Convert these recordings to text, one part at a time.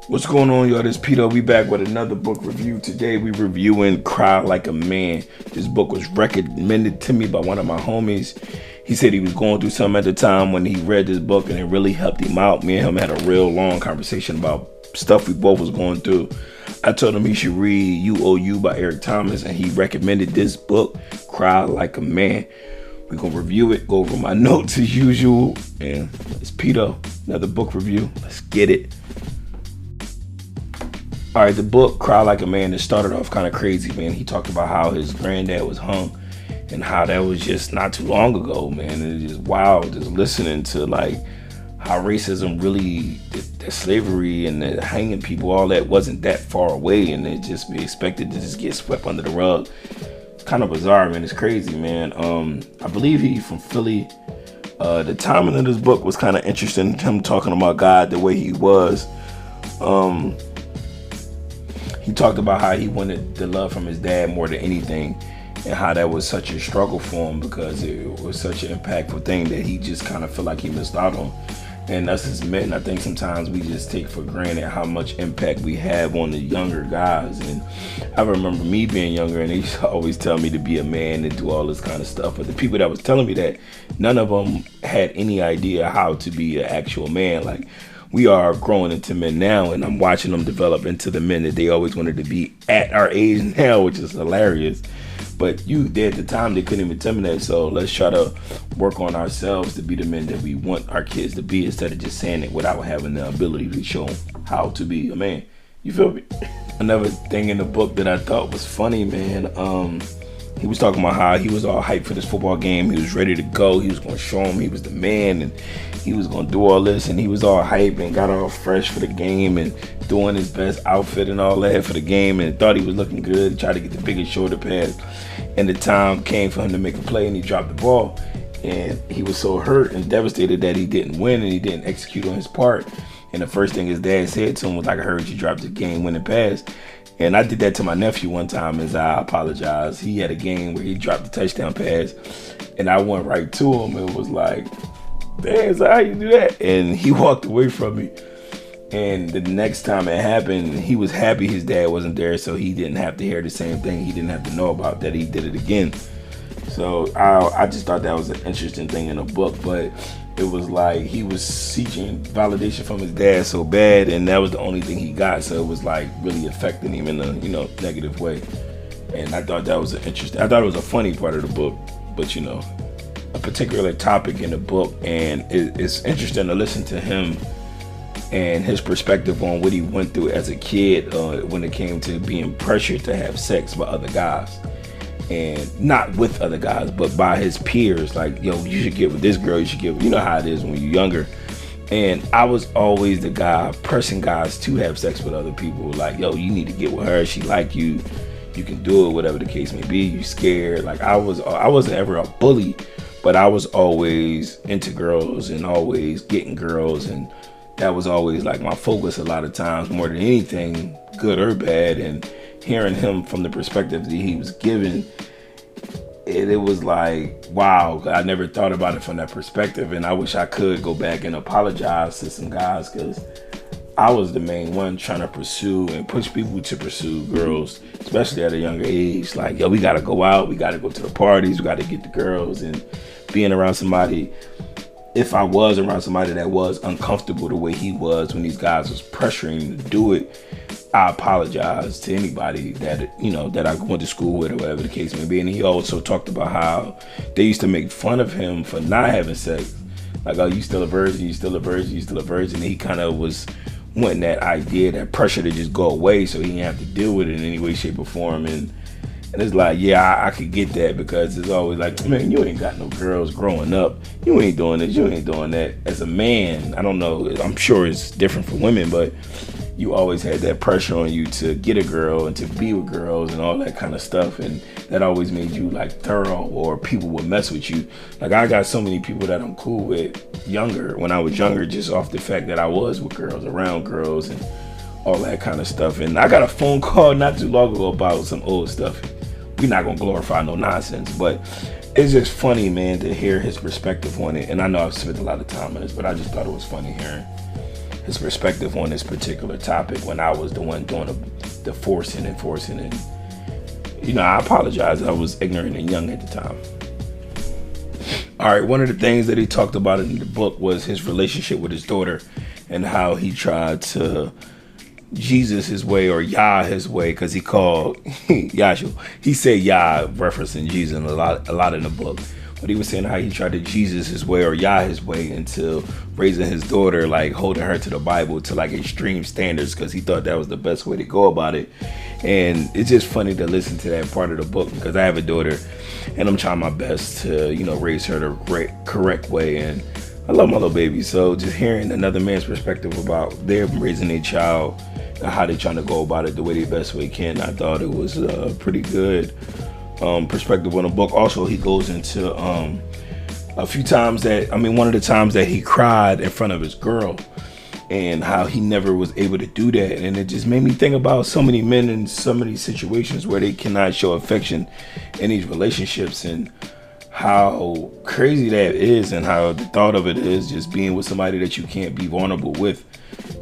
What's going on, y'all? This Peter. We back with another book review. Today we reviewing Cry Like a Man. This book was recommended to me by one of my homies. He said he was going through something at the time when he read this book, and it really helped him out. Me and him had a real long conversation about stuff we both was going through. I told him he should read You by Eric Thomas, and he recommended this book, Cry Like a Man. We're going to review it, go over my notes as usual, and it's Peter, another book review. Let's get it. All right, the book, Cry Like a Man, it started off kind of crazy, man. He talked about how his granddad was hung and how that was just not too long ago, man. And it's just wild just listening to, like, how racism really, the slavery and the hanging people, all that wasn't that far away, and it just be expected to just get swept under the rug. It's kind of bizarre, man. It's crazy, man. I believe he's from Philly. The timing of this book was kind of interesting, him talking about God the way he was. He talked about how he wanted the love from his dad more than anything, and how that was such a struggle for him because it was such an impactful thing that he just kind of felt like he missed out on. And us as men, I think sometimes we just take for granted how much impact we have on the younger guys. And I remember me being younger, and they used to always tell me to be a man and do all this kind of stuff. But the people that was telling me that, none of them had any idea how to be an actual man. Like, we are growing into men now, and I'm watching them develop into the men that they always wanted to be at our age now, which is hilarious. But at the time, they couldn't even tell me that. So let's try to work on ourselves to be the men that we want our kids to be, instead of just saying it without having the ability to show them how to be a man. You feel me? Another thing in the book that I thought was funny, man. He was talking about how he was all hyped for this football game. He was ready to go. He was going to show him he was the man, and he was going to do all this. And he was all hyped and got all fresh for the game and doing his best outfit and all that for the game, and thought he was looking good. He tried to get the biggest shoulder pads. And the time came for him to make a play, and he dropped the ball. And he was so hurt and devastated that he didn't win and he didn't execute on his part. And the first thing his dad said to him was like, "I heard you dropped the game-winning pass." And I did that to my nephew one time, as I apologized. He had a game where he dropped the touchdown pass, and I went right to him and was like, "Damn, so how you do that?" And he walked away from me. And the next time it happened, he was happy his dad wasn't there, so he didn't have to hear the same thing. He didn't have to know about that he did it again. So I just thought that was an interesting thing in the book, but it was like he was seeking validation from his dad so bad, and that was the only thing he got. So it was like really affecting him in a negative way. And I thought that was I thought it was a funny part of the book, but a particular topic in the book, and it's interesting to listen to him and his perspective on what he went through as a kid when it came to being pressured to have sex by other guys. And not with other guys, but by his peers. Like, yo, you should get with this girl, you should get with, you know how it is when you're younger. And I was always the guy pressing guys to have sex with other people. Like, yo, you need to get with her, she like you, you can do it, whatever the case may be. You scared. Like, I wasn't ever a bully, but I was always into girls and always getting girls, and that was always like my focus a lot of times, more than anything, good or bad. And hearing him from the perspective that he was given, it was like, wow, I never thought about it from that perspective. And I wish I could go back and apologize to some guys, because I was the main one trying to pursue and push people to pursue girls, especially at a younger age. Like, yo, we got to go out, we got to go to the parties, we got to get the girls. And being around somebody, if I was around somebody that was uncomfortable the way he was when these guys was pressuring to do it, I apologize to anybody that that I went to school with or whatever the case may be. And he also talked about how they used to make fun of him for not having sex. Like, oh, you still a virgin, you still a virgin, you still a virgin. And he kind of was wanting that idea, that pressure to just go away so he didn't have to deal with it in any way, shape, or form. And it's like, yeah, I could get that, because it's always like, man, you ain't got no girls growing up. You ain't doing this, you ain't doing that. As a man, I don't know, I'm sure it's different for women, but you always had that pressure on you to get a girl and to be with girls and all that kind of stuff. And that always made you like thorough, or people would mess with you. Like, I got so many people that I'm cool with when I was younger, just off the fact that I was with girls, around girls, and all that kind of stuff. And I got a phone call not too long ago about some old stuff. We're not gonna glorify no nonsense, but it's just funny, man, to hear his perspective on it. And I know I've spent a lot of time on this, but I just thought it was funny hearing his perspective on this particular topic when I was the one doing the forcing. And, I apologize. I was ignorant and young at the time. All right, one of the things that he talked about in the book was his relationship with his daughter and how he tried to Jesus his way or Yah his way, because he called Yahshua. He said Yah, referencing Jesus a lot in the book. But he was saying how he tried to Jesus his way or Yah his way until raising his daughter, like holding her to the Bible to like extreme standards, because he thought that was the best way to go about it. And it's just funny to listen to that part of the book, because I have a daughter and I'm trying my best to, raise her the correct way. And I love my little baby. So just hearing another man's perspective about them raising a child and how they're trying to go about it the way they best way can, I thought it was a pretty good perspective on the book. Also, he goes into a few times one of the times that he cried in front of his girl and how he never was able to do that. And it just made me think about so many men in so many situations where they cannot show affection in these relationships, and how crazy that is, and how the thought of it is just being with somebody that you can't be vulnerable with.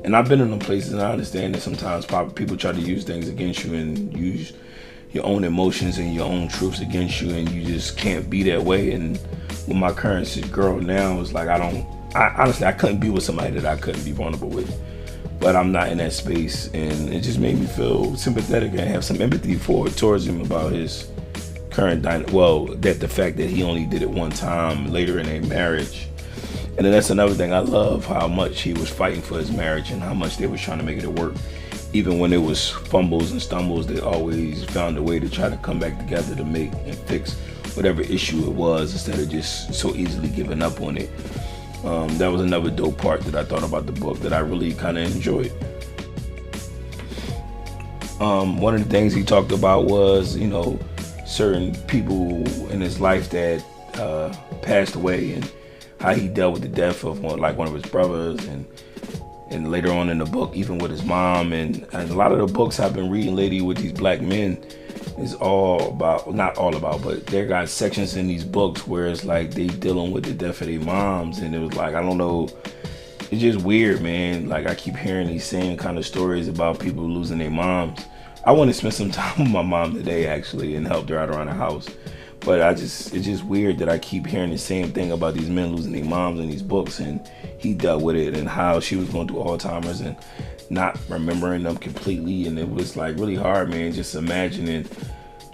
And I've been in them places, and I understand that sometimes people try to use things against you and use your own emotions and your own truths against you, and you just can't be that way. And with my current girl now, it's like honestly, I couldn't be with somebody that I couldn't be vulnerable with. But I'm not in that space, and it just made me feel sympathetic and have some empathy towards him about his current the fact that he only did it one time later in a marriage. And then that's another thing. I love how much he was fighting for his marriage and how much they was trying to make it work. Even when it was fumbles and stumbles, they always found a way to try to come back together to make and fix whatever issue it was, instead of just so easily giving up on it. That was another dope part that I thought about the book that I really kind of enjoyed. One of the things he talked about was, certain people in his life that passed away, and how he dealt with the death of one of his brothers, and later on in the book, even with his mom. And a lot of the books I've been reading lately with these black men is all about, not all about, but they got sections in these books where it's like they dealing with the death of their moms. And it was like, I don't know, it's just weird, man. Like, I keep hearing these same kind of stories about people losing their moms. I want to spend some time with my mom today, actually, and help her out around the house. But it's just weird that I keep hearing the same thing about these men losing their moms in these books, and he dealt with it, and how she was going through Alzheimer's and not remembering them completely. And it was like really hard, man, just imagining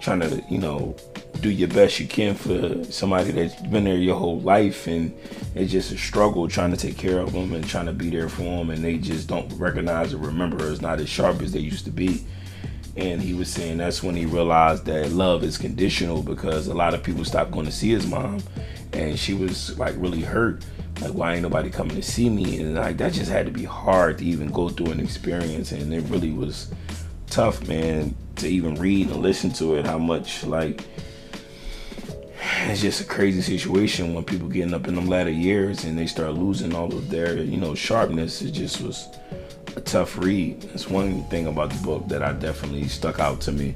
trying to, do your best you can for somebody that's been there your whole life, and it's just a struggle trying to take care of them and trying to be there for them, and they just don't recognize or remember, it's not as sharp as they used to be. And he was saying that's when he realized that love is conditional, because a lot of people stopped going to see his mom, and she was like really hurt, like, why ain't nobody coming to see me? And like, that just had to be hard to even go through an experience. And it really was tough, man, to even read and listen to it, how much, like, it's just a crazy situation when people getting up in them latter years and they start losing all of their, sharpness. It just was a tough read. That's one thing about the book that I definitely stuck out to me.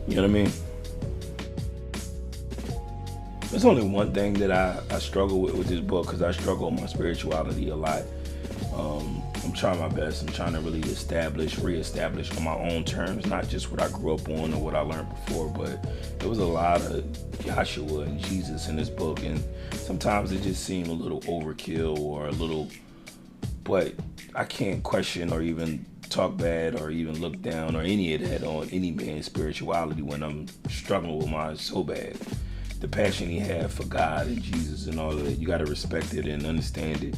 You know what I mean? There's only one thing that I struggle with this book, because I struggle with my spirituality a lot. I'm trying my best. I'm trying to really reestablish on my own terms, not just what I grew up on or what I learned before, but there was a lot of Joshua and Jesus in this book, and sometimes it just seemed a little overkill or a little, but I can't question or even talk bad or even look down or any of that on any man's spirituality when I'm struggling with mine so bad. The passion he had for God and Jesus and all of that, you got to respect it and understand it.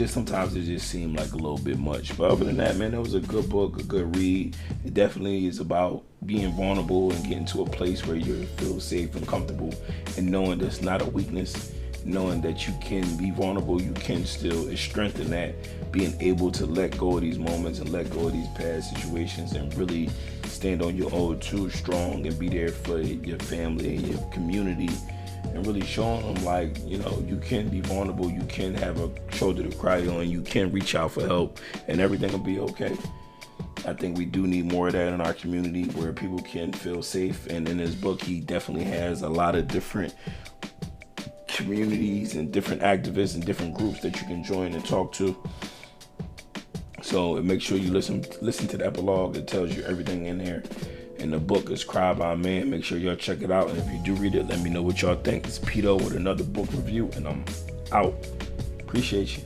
Sometimes it just seemed like a little bit much. But other than that, man, that was a good book, a good read. It definitely is about being vulnerable and getting to a place where you feel safe and comfortable, and knowing that's not a weakness, knowing that you can be vulnerable, you can still strengthen that, being able to let go of these moments and let go of these past situations and really stand on your own too strong and be there for your family and your community, and really showing them, like, you can be vulnerable, you can have a shoulder to cry on, you can reach out for help, and everything will be okay. I think we do need more of that in our community, where people can feel safe. And in his book, he definitely has a lot of different communities and different activists and different groups that you can join and talk to. So make sure you listen to the epilogue. It tells you everything in there. And the book is Cry by Man. Make sure y'all check it out. And if you do read it, let me know what y'all think. It's Pito with another book review, and I'm out. Appreciate you.